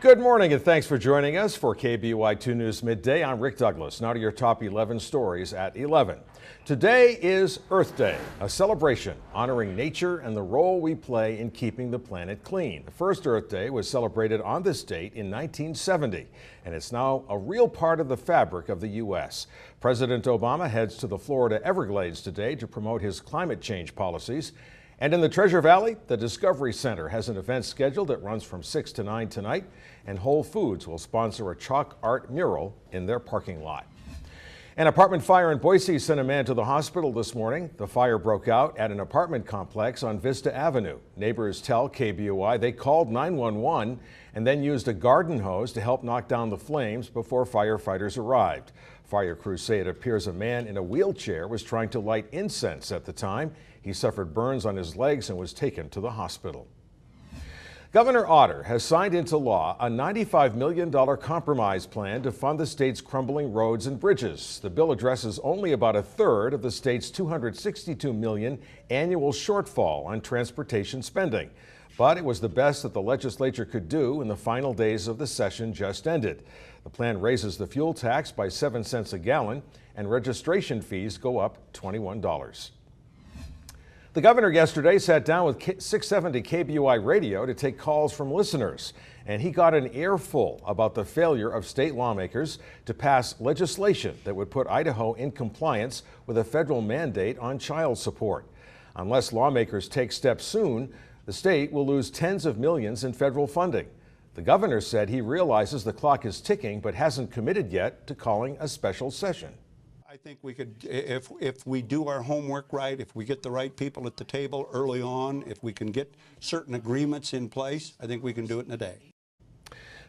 Good morning and thanks for joining us for KBUI 2 News Midday. I'm Rick Douglas. Now to your top 11 stories at 11. Today is Earth Day, a celebration honoring nature and the role we play in keeping the planet clean. The first Earth Day was celebrated on this date in 1970, and it's now a real part of the fabric of the U.S. President Obama heads to the Florida Everglades today to promote his climate change policies. And in the Treasure Valley, the Discovery Center has an event scheduled that runs from 6 to 9 tonight, and Whole Foods will sponsor a chalk art mural in their parking lot. An apartment fire in Boise sent a man to the hospital this morning. The fire broke out at an apartment complex on Vista Avenue. Neighbors tell KBUI they called 911 and then used a garden hose to help knock down the flames before firefighters arrived. Fire crews say it appears a man in a wheelchair was trying to light incense at the time. He suffered burns on his legs and was taken to the hospital. Governor Otter has signed into law a $95 million compromise plan to fund the state's crumbling roads and bridges. The bill addresses only about a third of the state's $262 million annual shortfall on transportation spending. But it was the best that the legislature could do in the final days of the session just ended. The plan raises the fuel tax by 7 cents a gallon, and registration fees go up $21. The governor yesterday sat down with 670 KBUI radio to take calls from listeners, and he got an earful about the failure of state lawmakers to pass legislation that would put Idaho in compliance with a federal mandate on child support. Unless lawmakers take steps soon, the state will lose tens of millions in federal funding. The governor said he realizes the clock is ticking but hasn't committed yet to calling a special session. I think we could, if we do our homework right, if we get the right people at the table early on, if we can get certain agreements in place, I think we can do it in a day.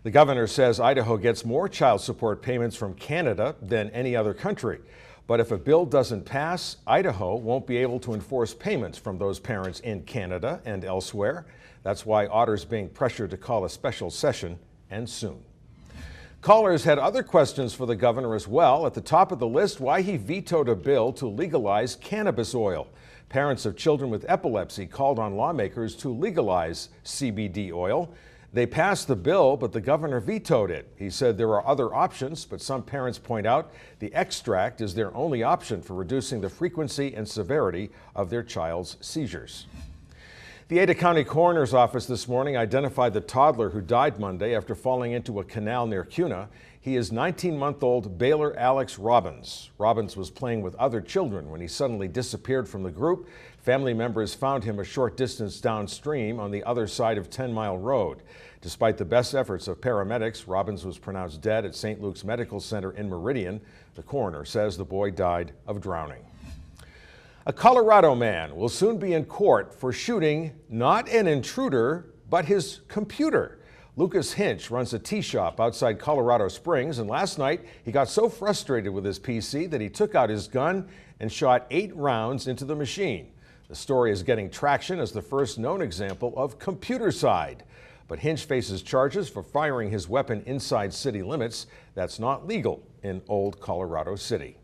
The governor says Idaho gets more child support payments from Canada than any other country. But if a bill doesn't pass, Idaho won't be able to enforce payments from those parents in Canada and elsewhere. That's why Otter's being pressured to call a special session, and soon. Callers had other questions for the governor as well. At the top of the list, why he vetoed a bill to legalize cannabis oil. Parents of children with epilepsy called on lawmakers to legalize CBD oil. They passed the bill, but the governor vetoed it. He said there are other options, but some parents point out the extract is their only option for reducing the frequency and severity of their child's seizures. The Ada County Coroner's Office this morning identified the toddler who died Monday after falling into a canal near Kuna. He is 19-month-old Baylor Alex Robbins. Robbins was playing with other children when he suddenly disappeared from the group. Family members found him a short distance downstream on the other side of 10 Mile Road. Despite the best efforts of paramedics, Robbins was pronounced dead at St. Luke's Medical Center in Meridian. The coroner says the boy died of drowning. A Colorado man will soon be in court for shooting not an intruder, but his computer. Lucas Hinch runs a tea shop outside Colorado Springs, and last night he got so frustrated with his PC that he took out his gun and shot 8 rounds into the machine. The story is getting traction as the first known example of computercide. But Hinch faces charges for firing his weapon inside city limits. That's not legal in Old Colorado City.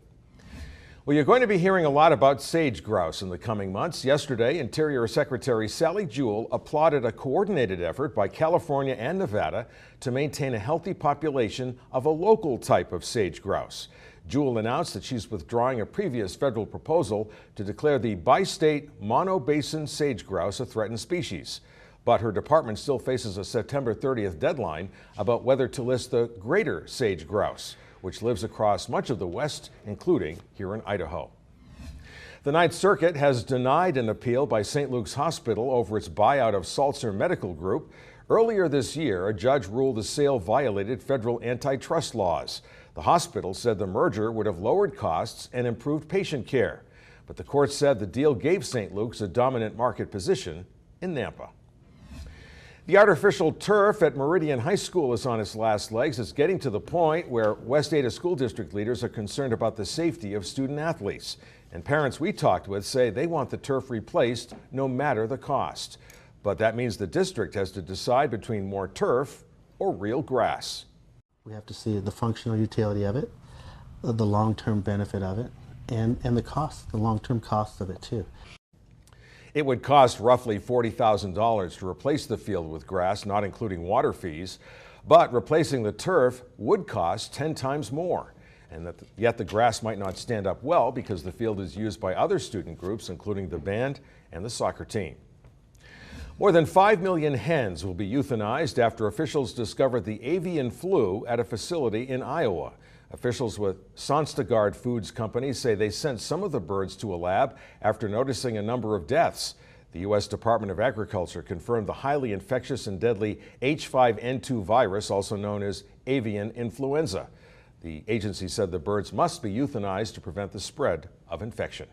Well, you're going to be hearing a lot about sage grouse in the coming months. Yesterday, Interior Secretary Sally Jewell applauded a coordinated effort by California and Nevada to maintain a healthy population of a local type of sage grouse. Jewell announced that she's withdrawing a previous federal proposal to declare the bi-state mono-basin sage grouse a threatened species. But her department still faces a September 30th deadline about whether to list the greater sage grouse, which lives across much of the West, including here in Idaho. The Ninth Circuit has denied an appeal by St. Luke's Hospital over its buyout of Salzer Medical Group. Earlier this year, a judge ruled the sale violated federal antitrust laws. The hospital said the merger would have lowered costs and improved patient care. But the court said the deal gave St. Luke's a dominant market position in Nampa. The artificial turf at Meridian High School is on its last legs. It's getting to the point where West Ada School District leaders are concerned about the safety of student athletes. And parents we talked with say they want the turf replaced no matter the cost. But that means the district has to decide between more turf or real grass. We have to see the functional utility of it, the long-term benefit of it, and the cost, the long-term cost of it too. It would cost roughly $40,000 to replace the field with grass, not including water fees. But replacing the turf would cost 10 times more. And yet the grass might not stand up well because the field is used by other student groups, including the band and the soccer team. More than 5 million hens will be euthanized after officials discovered the avian flu at a facility in Iowa. Officials with Sonstagard Foods Company say they sent some of the birds to a lab after noticing a number of deaths. The U.S. Department of Agriculture confirmed the highly infectious and deadly H5N2 virus, also known as avian influenza. The agency said the birds must be euthanized to prevent the spread of infection.